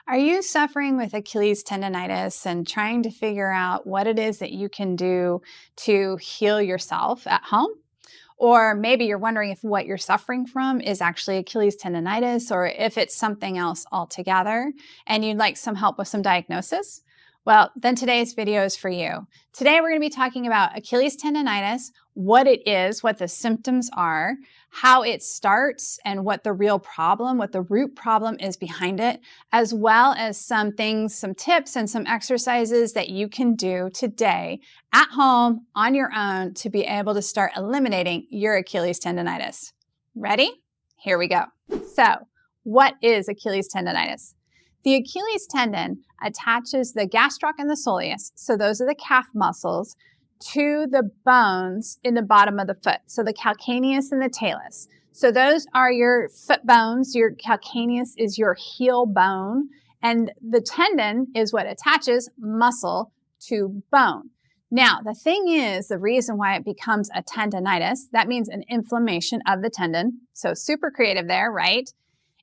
Are you suffering with Achilles tendinitis and trying to figure out what it is that you can do to heal yourself at home? Or maybe you're wondering if what you're suffering from is actually Achilles tendinitis or if it's something else altogether and you'd like some help with some diagnosis? Well, then today's video is for you. Today we're going to be talking about Achilles tendinitis, what it is, what the symptoms are, how it starts, and what the root problem is behind it, as well as some things, some tips, and some exercises that you can do today at home on your own to be able to start eliminating your Achilles tendinitis. Ready? Here we go. So, what is Achilles tendinitis? The Achilles tendon attaches the gastroc and the soleus, so those are the calf muscles, to the bones in the bottom of the foot, so the calcaneus and the talus. So those are your foot bones. Your calcaneus is your heel bone, and the tendon is what attaches muscle to bone. Now, the thing is, the reason why it becomes a tendinitis, that means an inflammation of the tendon, so super creative there, right?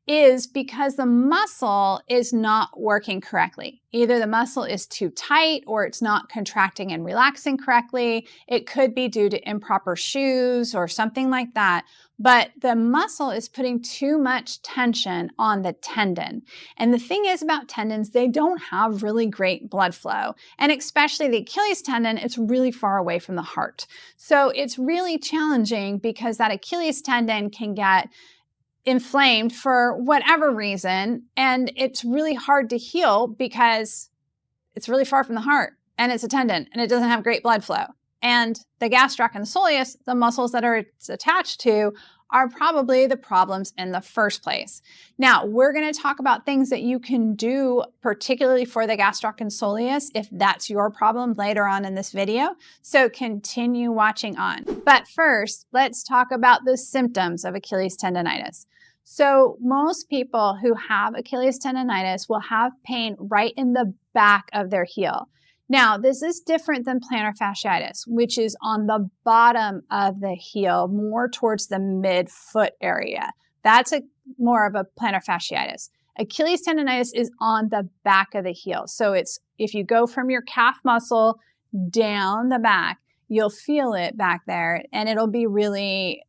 Is because the muscle is not working correctly. Either the muscle is too tight or it's not contracting and relaxing correctly. It could be due to improper shoes or something like that. But the muscle is putting too much tension on the tendon. And the thing is about tendons, they don't have really great blood flow. And especially the Achilles tendon, it's really far away from the heart. So it's really challenging because that Achilles tendon can get inflamed for whatever reason, and it's really hard to heal because it's really far from the heart and it's a tendon and it doesn't have great blood flow. And the gastroc and the soleus, the muscles that it's attached to, are probably the problems in the first place. Now, we're going to talk about things that you can do particularly for the gastroc and soleus if that's your problem later on in this video. So continue watching on. But first, let's talk about the symptoms of Achilles tendinitis. So most people who have Achilles tendinitis will have pain right in the back of their heel. Now, this is different than plantar fasciitis, which is on the bottom of the heel, more towards the midfoot area. That's more of a plantar fasciitis. Achilles tendinitis is on the back of the heel. So it's if you go from your calf muscle down the back, you'll feel it back there and it'll be really,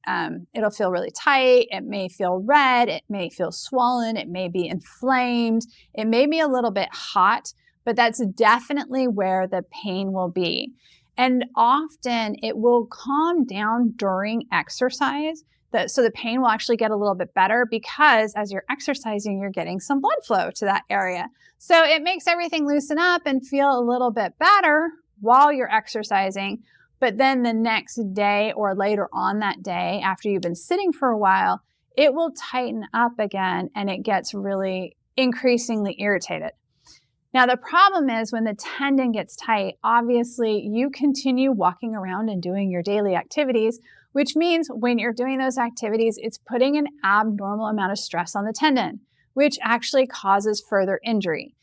it'll feel really tight. It may feel red. It may feel swollen. It may be inflamed. It may be a little bit hot, but that's definitely where the pain will be. And often it will calm down during exercise. So the pain will actually get a little bit better because as you're exercising, you're getting some blood flow to that area. So it makes everything loosen up and feel a little bit better while you're exercising. But then the next day or later on that day, after you've been sitting for a while, it will tighten up again and it gets really increasingly irritated. Now, the problem is when the tendon gets tight, obviously you continue walking around and doing your daily activities, which means when you're doing those activities, it's putting an abnormal amount of stress on the tendon, which actually causes further injury.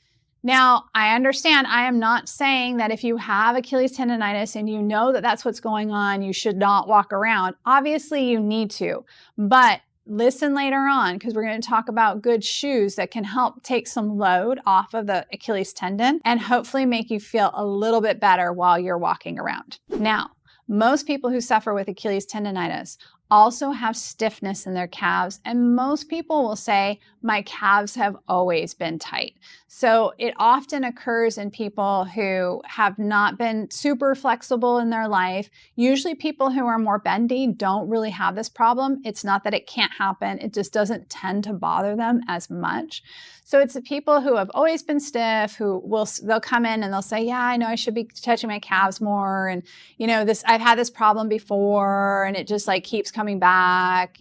Now, I understand I am not saying that if you have Achilles tendinitis and you know that that's what's going on, you should not walk around. Obviously, you need to, but listen later on because we're going to talk about good shoes that can help take some load off of the Achilles tendon and hopefully make you feel a little bit better while you're walking around. Now, most people who suffer with Achilles tendinitis also have stiffness in their calves, and most people will say, my calves have always been tight. So it often occurs in people who have not been super flexible in their life. Usually people who are more bendy don't really have this problem. It's not that it can't happen, it just doesn't tend to bother them as much. So it's the people who have always been stiff they'll come in and they'll say, yeah, I know I should be touching my calves more. And I've had this problem before and it just like keeps coming back.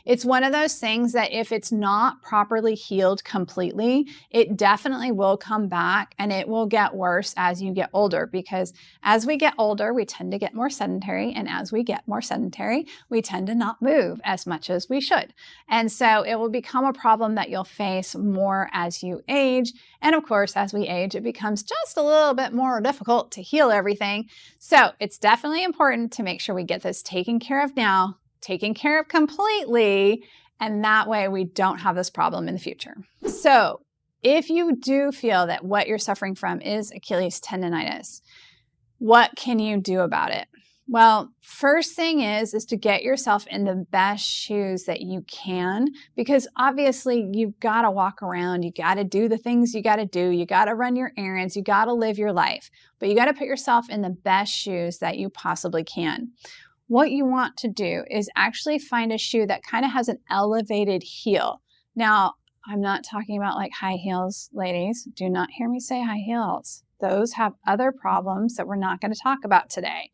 It's one of those things that if it's not properly healed completely, it definitely will come back and it will get worse as you get older because as we get older, we tend to get more sedentary. And as we get more sedentary, we tend to not move as much as we should. And so it will become a problem that you'll face more as you age. And of course, as we age, it becomes just a little bit more difficult to heal everything. So it's definitely important to make sure we get this taken care of now, taken care of completely, and that way we don't have this problem in the future. So if you do feel that what you're suffering from is Achilles tendonitis, what can you do about it? Well, first thing is to get yourself in the best shoes that you can, because obviously you've got to walk around, you got to do the things you got to do, you got to run your errands, you got to live your life, but you got to put yourself in the best shoes that you possibly can. What you want to do is actually find a shoe that kind of has an elevated heel. Now, I'm not talking about like high heels, ladies. Do not hear me say high heels. Those have other problems that we're not going to talk about today.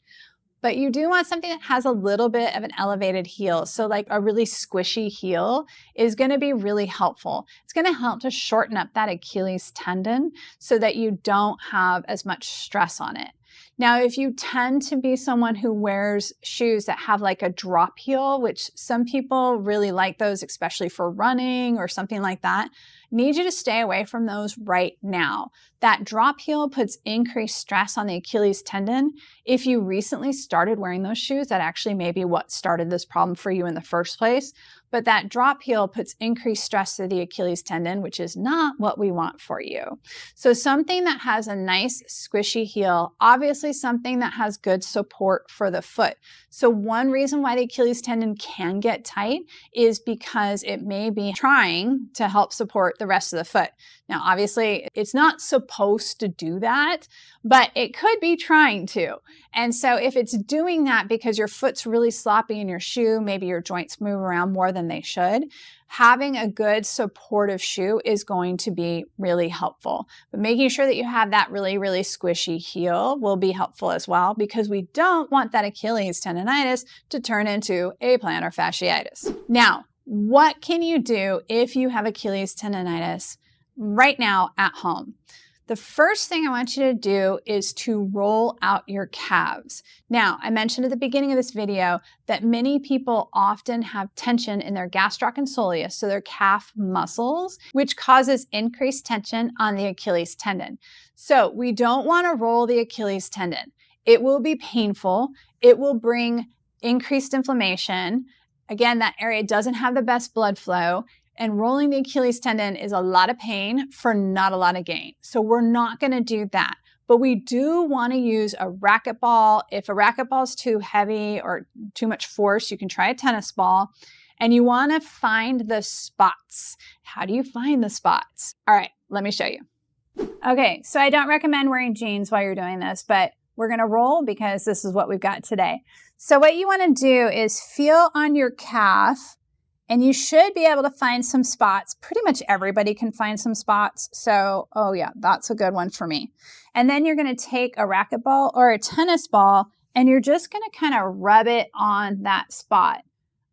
But you do want something that has a little bit of an elevated heel. So like a really squishy heel is going to be really helpful. It's going to help to shorten up that Achilles tendon so that you don't have as much stress on it. Now, if you tend to be someone who wears shoes that have like a drop heel, which some people really like those, especially for running or something like that, need you to stay away from those right now. That drop heel puts increased stress on the Achilles tendon. If you recently started wearing those shoes, that actually may be what started this problem for you in the first place. But that drop heel puts increased stress to the Achilles tendon, which is not what we want for you. So something that has a nice squishy heel, obviously something that has good support for the foot. So one reason why the Achilles tendon can get tight is because it may be trying to help support the rest of the foot. Now, obviously, it's not supposed to do that, but it could be trying to. And so if it's doing that because your foot's really sloppy in your shoe, maybe your joints move around more than they should, having a good supportive shoe is going to be really helpful. But making sure that you have that really, really squishy heel will be helpful as well, because we don't want that Achilles tendonitis to turn into a plantar fasciitis. Now, what can you do if you have Achilles tendonitis right now at home? The first thing I want you to do is to roll out your calves. Now, I mentioned at the beginning of this video that many people often have tension in their gastroc and soleus, so their calf muscles, which causes increased tension on the Achilles tendon. So we don't want to roll the Achilles tendon. It will be painful. It will bring increased inflammation. Again, that area doesn't have the best blood flow. And rolling the Achilles tendon is a lot of pain for not a lot of gain. So we're not going to do that. But we do want to use a racquetball. If a racquetball is too heavy or too much force, you can try a tennis ball. And you want to find the spots. How do you find the spots? All right, let me show you. Okay, so I don't recommend wearing jeans while you're doing this, but we're going to roll because this is what we've got today. So what you want to do is feel on your calf. And you should be able to find some spots. Pretty much everybody can find some spots. So, oh yeah, that's a good one for me. And then you're going to take a racquetball or a tennis ball, and you're just going to kind of rub it on that spot.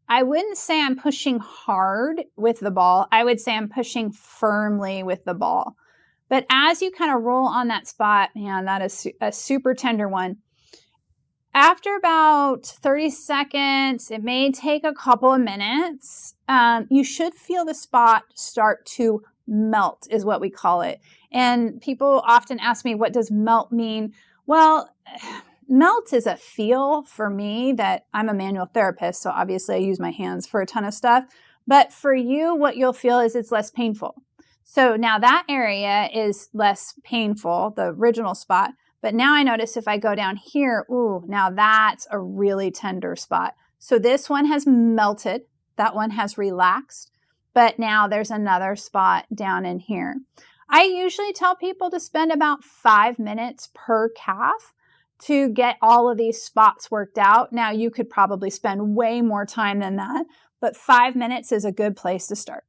I wouldn't say I'm pushing hard with the ball. I would say I'm pushing firmly with the ball. But as you kind of roll on that spot, man, that is a super tender one. After about 30 seconds, it may take a couple of minutes, you should feel the spot start to melt, is what we call it. And people often ask me, what does melt mean? Well, melt is a feel for me that I'm a manual therapist, so obviously I use my hands for a ton of stuff. But for you, what you'll feel is it's less painful. So now that area is less painful, the original spot. But now I notice if I go down here, ooh, now that's a really tender spot. So this one has melted, that one has relaxed, but now there's another spot down in here. I usually tell people to spend about 5 minutes per calf to get all of these spots worked out. Now you could probably spend way more time than that, but 5 minutes is a good place to start.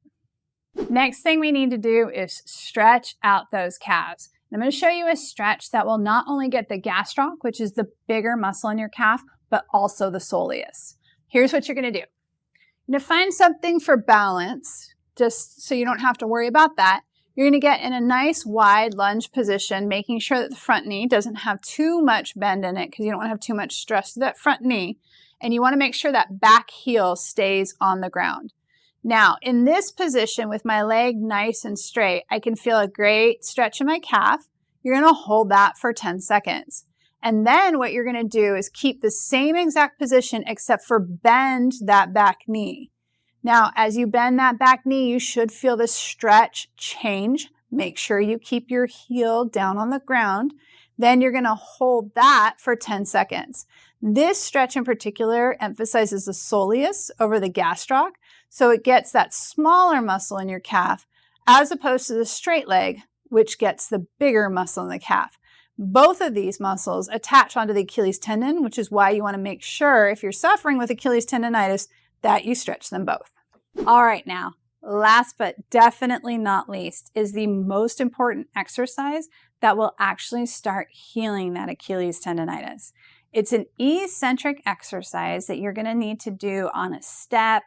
Next thing we need to do is stretch out those calves. I'm going to show you a stretch that will not only get the gastroc, which is the bigger muscle in your calf, but also the soleus. Here's what you're going to do. You're going to find something for balance, just so you don't have to worry about that. You're going to get in a nice wide lunge position, making sure that the front knee doesn't have too much bend in it because you don't want to have too much stress to that front knee. And you want to make sure that back heel stays on the ground. Now, in this position with my leg nice and straight, I can feel a great stretch in my calf. You're going to hold that for 10 seconds. And then what you're going to do is keep the same exact position except for bend that back knee. Now, as you bend that back knee, you should feel the stretch change Make sure you keep your heel down on the ground. Then you're going to hold that for 10 seconds. This stretch in particular emphasizes the soleus over the gastroc, so it gets that smaller muscle in your calf as opposed to the straight leg, which gets the bigger muscle in the calf. Both of these muscles attach onto the Achilles tendon, which is why you want to make sure if you're suffering with Achilles tendinitis that you stretch them both. All right, now, last but definitely not least is the most important exercise that will actually start healing that Achilles tendinitis. It's an eccentric exercise that you're going to need to do on a step.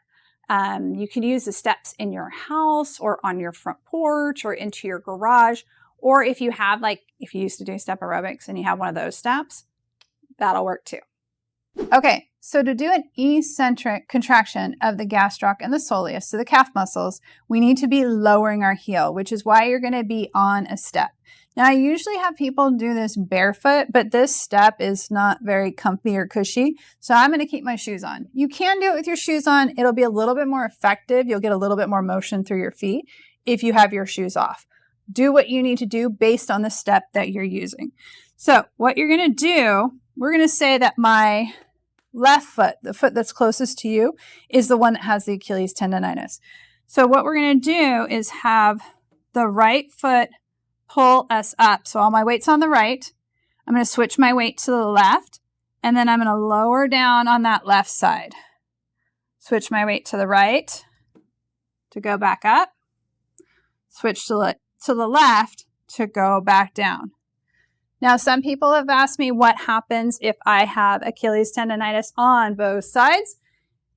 You can use the steps in your house or on your front porch or into your garage. Or if you have, if you used to do step aerobics and you have one of those steps, that'll work too. Okay, so to do an eccentric contraction of the gastroc and the soleus, so the calf muscles, we need to be lowering our heel, which is why you're going to be on a step. Now, I usually have people do this barefoot, but this step is not very comfy or cushy, so I'm going to keep my shoes on. You can do it with your shoes on. It'll be a little bit more effective. You'll get a little bit more motion through your feet if you have your shoes off. Do what you need to do based on the step that you're using. So what you're going to do, we're going to say that my left foot, the foot that's closest to you, is the one that has the Achilles tendinitis. So what we're going to do is have the right foot pull us up. So all my weight's on the right. I'm going to switch my weight to the left, and then I'm going to lower down on that left side. Switch my weight to the right to go back up. Switch to the left to go back down. Now, some people have asked me what happens if I have Achilles tendinitis on both sides.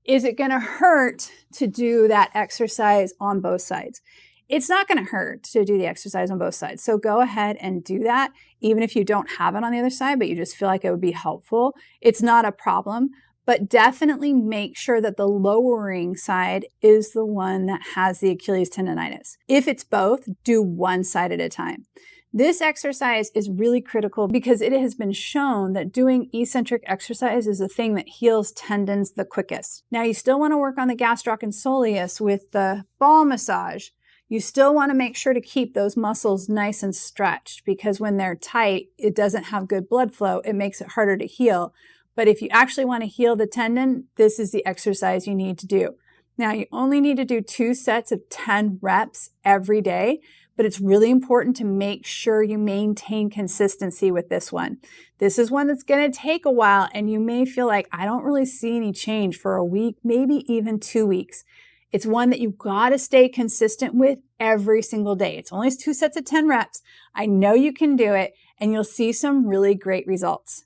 Is it going to hurt to do that exercise on both sides? It's not going to hurt to do the exercise on both sides. So go ahead and do that, even if you don't have it on the other side, but you just feel like it would be helpful. It's not a problem, but definitely make sure that the lowering side is the one that has the Achilles tendinitis. If it's both, do one side at a time. This exercise is really critical because it has been shown that doing eccentric exercise is the thing that heals tendons the quickest. Now, you still want to work on the gastroc and soleus with the ball massage. You still want to make sure to keep those muscles nice and stretched because when they're tight, it doesn't have good blood flow. It makes it harder to heal. But if you actually want to heal the tendon, this is the exercise you need to do. Now, you only need to do 2 sets of 10 reps every day, but it's really important to make sure you maintain consistency with this one. This is one that's going to take a while, and you may feel like, I don't really see any change for a week, maybe even 2 weeks. It's one that you've got to stay consistent with every single day. It's only 2 sets of 10 reps. I know you can do it, and you'll see some really great results.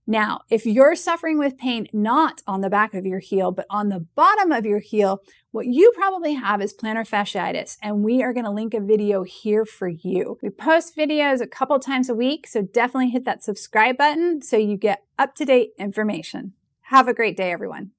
Now, if you're suffering with pain not on the back of your heel, but on the bottom of your heel, what you probably have is plantar fasciitis, and we are going to link a video here for you. We post videos a couple times a week, so definitely hit that subscribe button so you get up-to-date information. Have a great day, everyone.